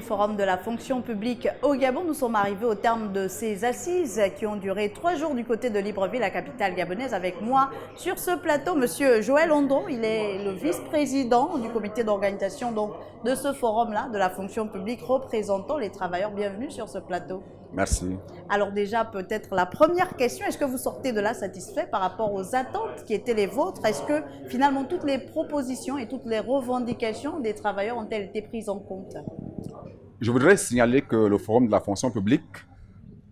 forum de la fonction publique au Gabon. Nous sommes arrivés au terme de ces assises qui ont duré 3 jours du côté de Libreville, la capitale gabonaise. Avec moi sur ce plateau, Monsieur Joël Ondon. Il est le vice-président du comité d'organisation de ce forum-là, de la fonction publique, représentant les travailleurs. Bienvenue sur ce plateau. Merci. Alors déjà, peut-être la première question, est-ce que vous sortez de là satisfait par rapport aux attentes qui étaient les vôtres? Est-ce que finalement toutes les propositions et toutes les revendications des travailleurs ont-elles été prises en compte? Je voudrais signaler que le Forum de la fonction publique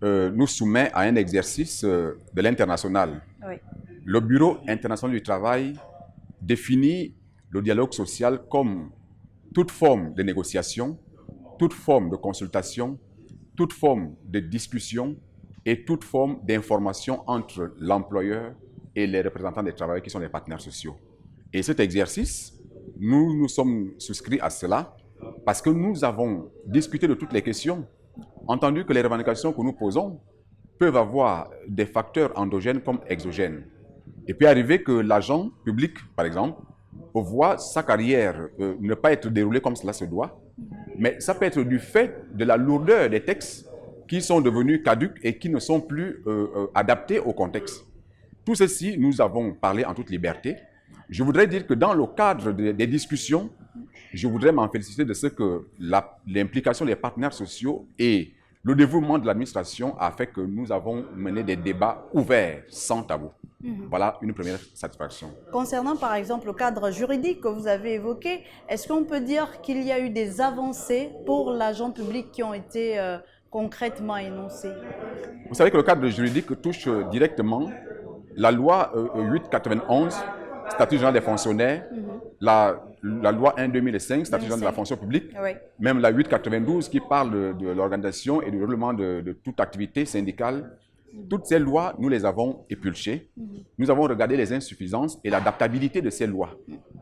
nous soumet à un exercice de l'international. Oui. Le Bureau international du travail définit le dialogue social comme toute forme de négociation, toute forme de consultation, toute forme de discussion et toute forme d'information entre l'employeur et les représentants des travailleurs qui sont les partenaires sociaux. Et cet exercice, nous nous sommes souscrits à cela parce que nous avons discuté de toutes les questions, entendu que les revendications que nous posons peuvent avoir des facteurs endogènes comme exogènes. Et puis arriver que l'agent public, par exemple, voit sa carrière ne pas être déroulée comme cela se doit, mais ça peut être du fait de la lourdeur des textes qui sont devenus caducs et qui ne sont plus adaptés au contexte. Tout ceci, nous avons parlé en toute liberté. Je voudrais dire que dans le cadre des discussions, je voudrais m'en féliciter de ce que l'implication des partenaires sociaux et le dévouement de l'administration a fait que nous avons mené des débats ouverts, sans tabou. Voilà une première satisfaction. Concernant par exemple le cadre juridique que vous avez évoqué, est-ce qu'on peut dire qu'il y a eu des avancées pour l'agent public qui ont été concrètement énoncées? Vous savez que le cadre juridique touche directement la loi 891, statut général des fonctionnaires, la loi 1-2005, statut général de la fonction publique, Oui. même la 892 qui parle de l'organisation et du déroulement de toute activité syndicale. Toutes ces lois, nous les avons épulchées. Nous avons regardé les insuffisances et l'adaptabilité de ces lois.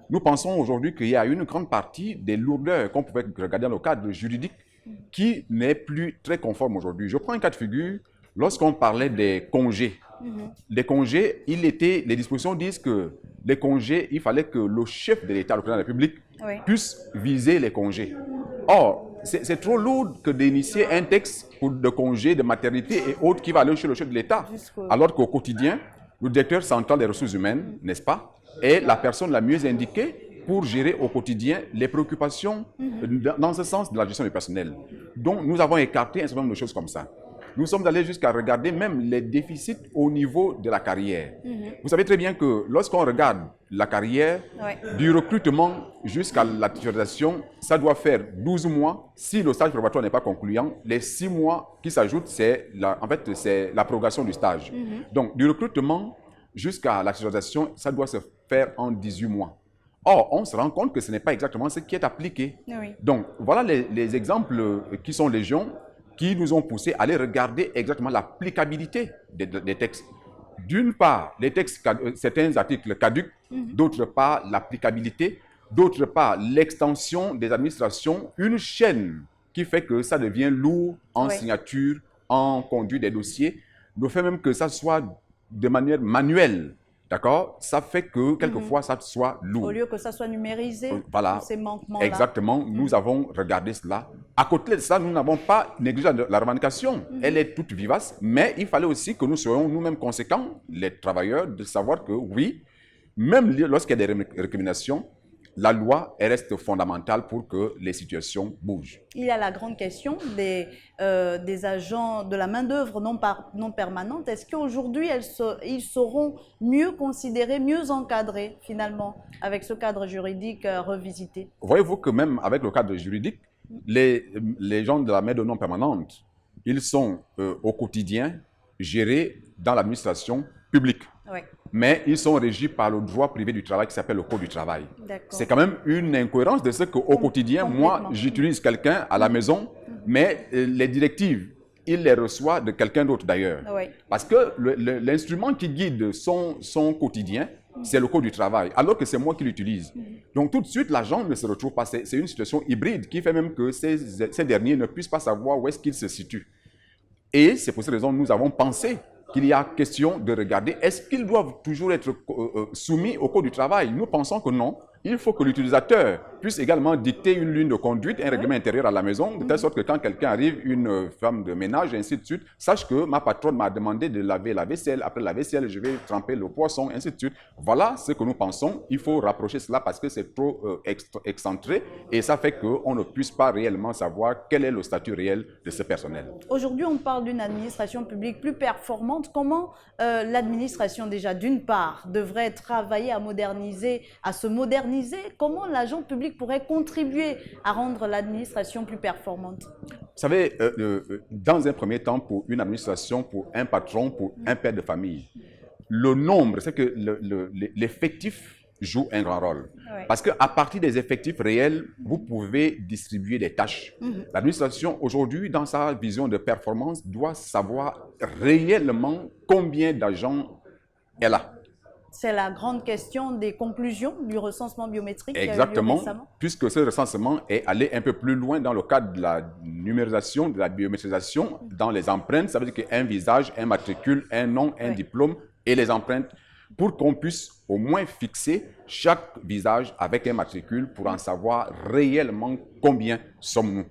Nous pensons aujourd'hui qu'il y a une grande partie des lourdeurs qu'on pouvait regarder dans le cadre juridique qui n'est plus très conforme aujourd'hui. Je prends un cas de figure, lorsqu'on parlait des congés. Les congés, les dispositions disent que les congés, il fallait que le chef de l'État, le président de la République, puisse viser les congés. Or, c'est trop lourd que d'initier un texte de congés, de maternité et autres qui va aller chez le chef de l'État. Alors qu'au quotidien, le directeur central des ressources humaines, n'est-ce pas, est la personne la mieux indiquée pour gérer au quotidien les préoccupations dans ce sens de la gestion du personnel. Donc, nous avons écarté un certain nombre de choses comme ça. Nous sommes allés jusqu'à regarder même les déficits au niveau de la carrière. Vous savez très bien que lorsqu'on regarde la carrière, du recrutement jusqu'à la titularisation, ça doit faire 12 mois. Si le stage préparatoire n'est pas concluant, les 6 mois qui s'ajoutent, c'est la prorogation du stage. Donc, du recrutement jusqu'à la titularisation, ça doit se faire en 18 mois. Or, on se rend compte que ce n'est pas exactement ce qui est appliqué. Donc, voilà les exemples qui sont légion, qui nous ont poussé à aller regarder exactement l'applicabilité des textes. D'une part, les textes, certains articles caducs, d'autre part, l'applicabilité, d'autre part, l'extension des administrations, une chaîne qui fait que ça devient lourd en signature, en conduite des dossiers, le fait même que ça soit de manière manuelle. D'accord? Ça fait que quelquefois ça soit lourd. Au lieu que ça soit numérisé, voilà. Ces manquements-là. Exactement, nous avons regardé cela. À côté de ça, nous n'avons pas négligé la revendication. Elle est toute vivace, mais il fallait aussi que nous soyons nous-mêmes conséquents, les travailleurs, de savoir que oui, même lorsqu'il y a des récriminations, la loi elle reste fondamentale pour que les situations bougent. Il y a la grande question des agents, de la main-d'œuvre non permanente. Est-ce qu'aujourd'hui, ils seront mieux considérés, mieux encadrés, finalement, avec ce cadre juridique revisité? Voyez-vous que même avec le cadre juridique, les gens de la main-d'œuvre non permanente, ils sont au quotidien gérés dans l'administration publique. Mais ils sont régis par le droit privé du travail qui s'appelle le Code du travail. C'est quand même une incohérence de ce qu'au quotidien, moi, j'utilise quelqu'un à la maison, mais les directives, il les reçoit de quelqu'un d'autre d'ailleurs. Parce que l'instrument qui guide son quotidien, c'est le Code du travail, alors que c'est moi qui l'utilise. Donc tout de suite, l'agent ne se retrouve pas. C'est une situation hybride qui fait même que ces derniers ne puissent pas savoir où est-ce qu'ils se situent. Et c'est pour cette raison que nous avons pensé qu'il y a question de regarder, est-ce qu'ils doivent toujours être soumis au Code du travail? Nous pensons que non. Il faut que l'utilisateur puisse également dicter une ligne de conduite, un règlement intérieur à la maison, de telle sorte que quand quelqu'un arrive, une femme de ménage, et ainsi de suite, sache que ma patronne m'a demandé de laver la vaisselle. Après la vaisselle, je vais tremper le poisson, ainsi de suite. Voilà ce que nous pensons. Il faut rapprocher cela parce que c'est trop excentré et ça fait qu'on ne puisse pas réellement savoir quel est le statut réel de ce personnel. Aujourd'hui, on parle d'une administration publique plus performante. Comment l'administration, déjà, d'une part, devrait travailler à se moderniser? Comment l'agent public pourrait contribuer à rendre l'administration plus performante? Vous savez, dans un premier temps, pour une administration, pour un patron, pour un père de famille, le nombre, c'est que l'effectif joue un grand rôle. Oui. Parce qu'à partir des effectifs réels, vous pouvez distribuer des tâches. L'administration, aujourd'hui, dans sa vision de performance, doit savoir réellement combien d'agents elle a. C'est la grande question des conclusions du recensement biométrique. Exactement, qui a eu lieu récemment. puisque ce recensement est allé un peu plus loin dans le cadre de la numérisation, de la biométrisation, dans les empreintes. Ça veut dire qu'un visage, un matricule, un nom, un diplôme et les empreintes, pour qu'on puisse au moins fixer chaque visage avec un matricule pour en savoir réellement combien sommes-nous.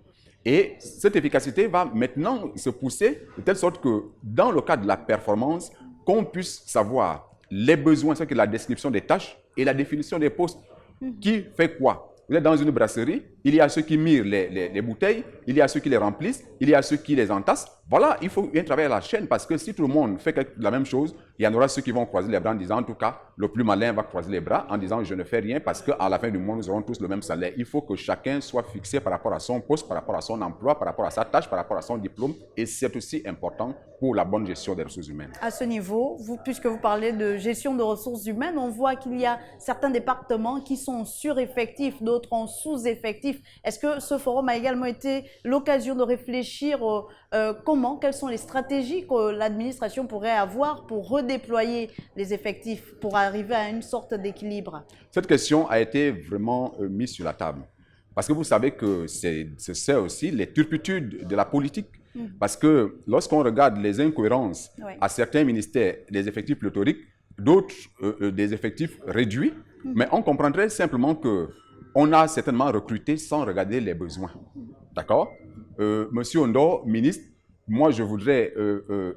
Et cette efficacité va maintenant se pousser de telle sorte que dans le cadre de la performance, qu'on puisse savoir les besoins, c'est que la description des tâches et la définition des postes. Qui fait quoi? Vous êtes dans une brasserie, il y a ceux qui mirent les bouteilles, il y a ceux qui les remplissent, il y a ceux qui les entassent. Voilà, il faut bien travailler à la chaîne parce que si tout le monde fait la même chose, il y en aura ceux qui vont croiser les bras en disant, en tout cas, le plus malin va croiser les bras en disant, je ne fais rien parce qu'à la fin du mois, nous aurons tous le même salaire. Il faut que chacun soit fixé par rapport à son poste, par rapport à son emploi, par rapport à sa tâche, par rapport à son diplôme. Et c'est aussi important pour la bonne gestion des ressources humaines. À ce niveau, puisque vous parlez de gestion de ressources humaines, on voit qu'il y a certains départements qui sont sureffectifs, d'autres en sous-effectifs. Est-ce que ce forum a également été l'occasion de réfléchir quelles sont les stratégies que l'administration pourrait avoir pour redéployer les effectifs, pour arriver à une sorte d'équilibre? Cette question a été vraiment mise sur la table. Parce que vous savez que c'est aussi les turpitudes de la politique. Parce que lorsqu'on regarde les incohérences à certains ministères, des effectifs pléthoriques, d'autres des effectifs réduits, mais on comprendrait simplement qu'on a certainement recruté sans regarder les besoins. D'accord? Monsieur Ondo, ministre, moi je voudrais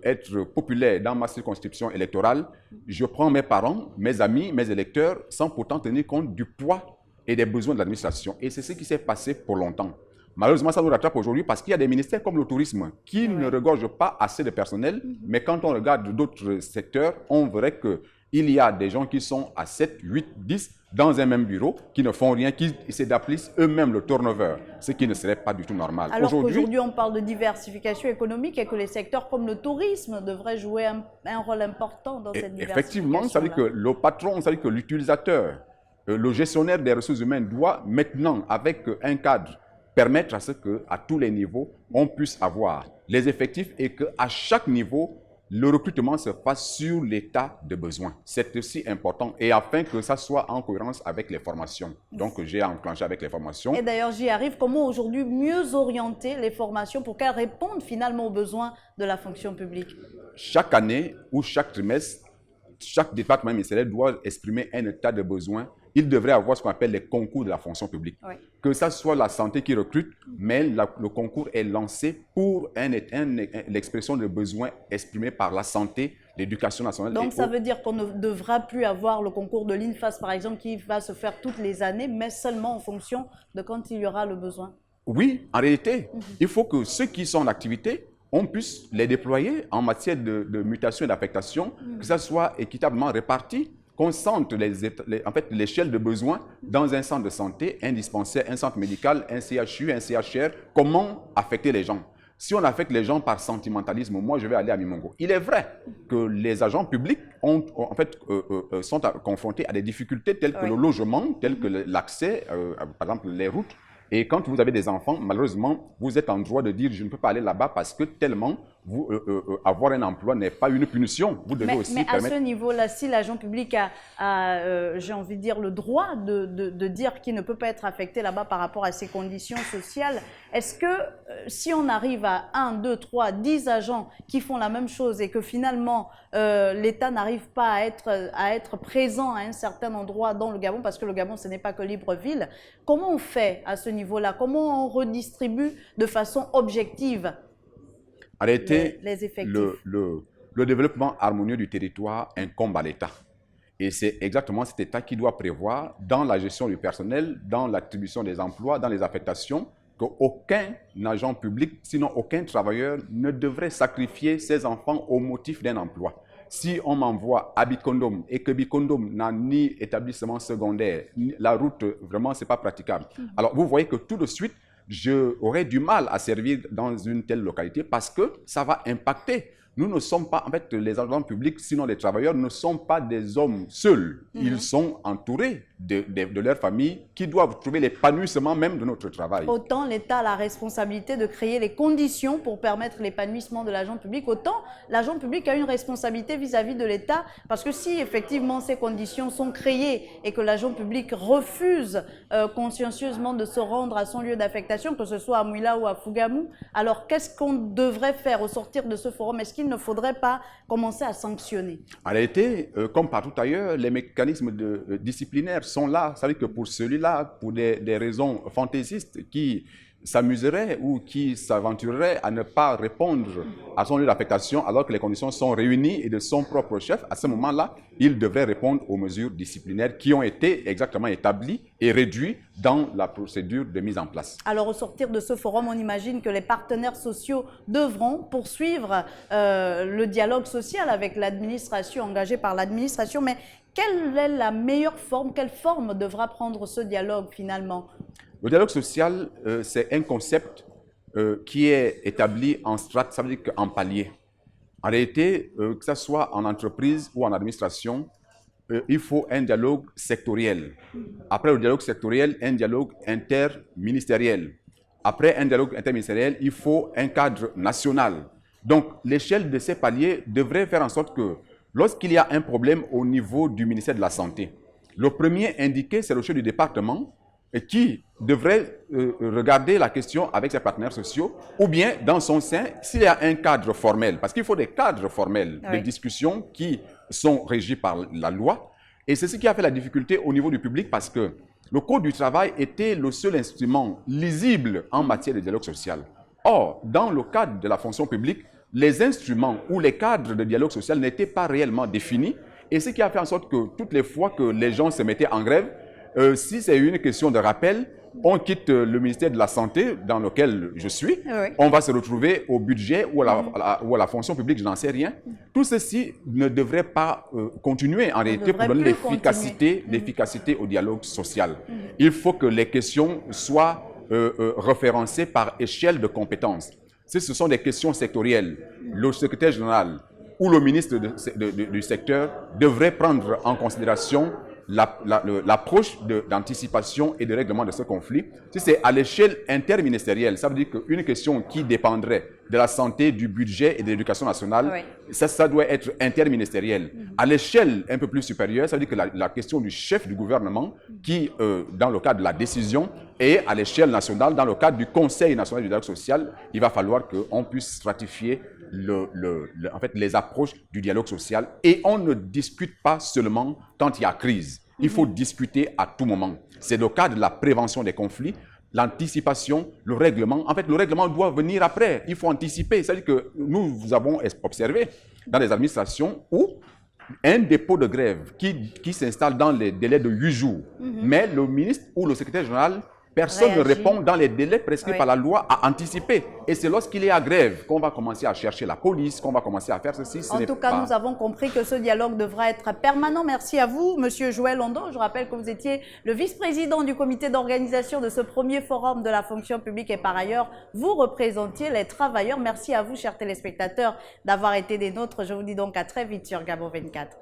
être populaire dans ma circonscription électorale. Je prends mes parents, mes amis, mes électeurs, sans pourtant tenir compte du poids et des besoins de l'administration. Et c'est ce qui s'est passé pour longtemps. Malheureusement, ça nous rattrape aujourd'hui parce qu'il y a des ministères comme le tourisme qui ne regorgent pas assez de personnel. Mais quand on regarde d'autres secteurs, on verrait qu'il y a des gens qui sont à 7, 8, 10 dans un même bureau, qui ne font rien, qui s'établissent eux-mêmes le turnover, ce qui ne serait pas du tout normal. Alors qu'aujourd'hui, on parle de diversification économique et que les secteurs comme le tourisme devraient jouer un rôle important dans cette diversification. Effectivement, ça veut dire que le patron, ça veut dire que l'utilisateur, le gestionnaire des ressources humaines doit maintenant, avec un cadre, permettre à ce qu'à tous les niveaux, on puisse avoir les effectifs et qu'à chaque niveau, le recrutement se fasse sur l'état de besoin. C'est aussi important et afin que ça soit en cohérence avec les formations. Donc, j'ai enclenché avec les formations. Et d'ailleurs, j'y arrive. Comment aujourd'hui mieux orienter les formations pour qu'elles répondent finalement aux besoins de la fonction publique? Chaque année ou chaque trimestre, chaque département ministériel doit exprimer un état de besoin. Il devrait avoir ce qu'on appelle les concours de la fonction publique. Oui. Que ça soit la santé qui recrute, mais le concours est lancé pour l'expression de besoins exprimés par la santé, l'éducation nationale. Donc ça veut dire qu'on ne devra plus avoir le concours de l'INFAS, par exemple, qui va se faire toutes les années, mais seulement en fonction de quand il y aura le besoin. Oui, en réalité, il faut que ceux qui sont en activité, on puisse les déployer en matière de mutation et d'affectation, que ça soit équitablement réparti, qu'on sente l'échelle de besoins dans un centre de santé, un dispensaire, un centre médical, un CHU, un CHR, comment affecter les gens. Si on affecte les gens par sentimentalisme, moi je vais aller à Mimongo. Il est vrai que les agents publics sont confrontés à des difficultés telles que le logement, telles que l'accès, par exemple les routes. Et quand vous avez des enfants, malheureusement, vous êtes en droit de dire « je ne peux pas aller là-bas parce que tellement avoir un emploi n'est pas une punition. Vous devez aussi mais permettre... à ce niveau-là, si l'agent public a j'ai envie de dire, le droit de dire qu'il ne peut pas être affecté là-bas par rapport à ses conditions sociales, est-ce que si on arrive à 1, 2, 3, 10 agents qui font la même chose et que finalement l'État n'arrive pas à être présent à un certain endroit dans le Gabon, parce que le Gabon, ce n'est pas que Libreville, comment on fait à ce niveau-là? Comment on redistribue de façon objective les effectifs? Le développement harmonieux du territoire incombe à l'État. Et c'est exactement cet État qui doit prévoir, dans la gestion du personnel, dans l'attribution des emplois, dans les affectations, qu'aucun agent public, sinon aucun travailleur, ne devrait sacrifier ses enfants au motif d'un emploi. Si on m'envoie à Bikondom et que Bikondom n'a ni établissement secondaire, la route, vraiment, ce n'est pas praticable. Alors, vous voyez que tout de suite, j'aurais du mal à servir dans une telle localité parce que ça va impacter. Nous ne sommes pas, en fait, les agents publics, sinon les travailleurs, ne sont pas des hommes seuls. Ils sont entourés de leur famille qui doivent trouver l'épanouissement même de notre travail. Autant l'État a la responsabilité de créer les conditions pour permettre l'épanouissement de l'agent public, autant l'agent public a une responsabilité vis-à-vis de l'État, parce que si effectivement ces conditions sont créées et que l'agent public refuse consciencieusement de se rendre à son lieu d'affectation, que ce soit à Mouila ou à Fougamou, alors qu'est-ce qu'on devrait faire au sortir de ce forum? Est-ce qu'il ne faudrait pas commencer à sanctionner? En réalité, comme partout ailleurs, les mécanismes disciplinaires sont là. Ça veut dire que pour celui-là, pour des raisons fantaisistes qui s'amuserait ou qui s'aventurerait à ne pas répondre à son lieu d'affectation alors que les conditions sont réunies et de son propre chef, à ce moment-là, il devrait répondre aux mesures disciplinaires qui ont été exactement établies et réduites dans la procédure de mise en place. Alors, au sortir de ce forum, on imagine que les partenaires sociaux devront poursuivre le dialogue social avec l'administration, engagé par l'administration, mais quelle est la meilleure forme, quelle forme devra prendre ce dialogue finalement? Le dialogue social, c'est un concept qui est établi en strates, ça veut dire qu'en paliers. En réalité, que ce soit en entreprise ou en administration, il faut un dialogue sectoriel. Après le dialogue sectoriel, un dialogue interministériel. Après un dialogue interministériel, il faut un cadre national. Donc, l'échelle de ces paliers devrait faire en sorte que lorsqu'il y a un problème au niveau du ministère de la Santé, le premier indiqué, c'est le chef du département, et qui devrait regarder la question avec ses partenaires sociaux, ou bien dans son sein, s'il y a un cadre formel, parce qu'il faut des cadres formels, des discussions qui sont régies par la loi, et c'est ce qui a fait la difficulté au niveau du public, parce que le Code du travail était le seul instrument lisible en matière de dialogue social. Or, dans le cadre de la fonction publique, les instruments ou les cadres de dialogue social n'étaient pas réellement définis, et ce qui a fait en sorte que toutes les fois que les gens se mettaient en grève, si c'est une question de rappel, on quitte le ministère de la Santé, dans lequel je suis, on va se retrouver au budget ou à la fonction publique, je n'en sais rien. Tout ceci ne devrait pas continuer en réalité pour donner l'efficacité au dialogue social. Il faut que les questions soient référencées par échelle de compétences. Si ce sont des questions sectorielles, le secrétaire général ou le ministre du secteur devrait prendre en considération l'approche d'anticipation et de règlement de ce conflit. Si c'est à l'échelle interministérielle, ça veut dire qu'une question qui dépendrait de la santé, du budget et de l'éducation nationale, ça doit être interministériel. À l'échelle un peu plus supérieure, ça veut dire que la question du chef du gouvernement, qui, dans le cadre de la décision, et à l'échelle nationale, dans le cadre du Conseil national du dialogue social, il va falloir qu'on puisse stratifier en fait, les approches du dialogue social. Et on ne discute pas seulement quand il y a crise. Il faut discuter à tout moment. C'est le cas de la prévention des conflits, l'anticipation, le règlement. En fait, le règlement doit venir après. Il faut anticiper. C'est-à-dire que nous avons observé dans les administrations où un dépôt de grève qui s'installe dans les délais de 8 jours, mais le ministre ou le secrétaire général, personne ne répond dans les délais prescrits par la loi à anticiper. Et c'est lorsqu'il est à grève qu'on va commencer à chercher la police, qu'on va commencer à faire ceci. En tout cas, nous avons compris que ce dialogue devra être permanent. Merci à vous, Monsieur Joël Ondon. Je rappelle que vous étiez le vice-président du comité d'organisation de ce premier forum de la fonction publique et par ailleurs, vous représentiez les travailleurs. Merci à vous, chers téléspectateurs, d'avoir été des nôtres. Je vous dis donc à très vite sur Gabon 24.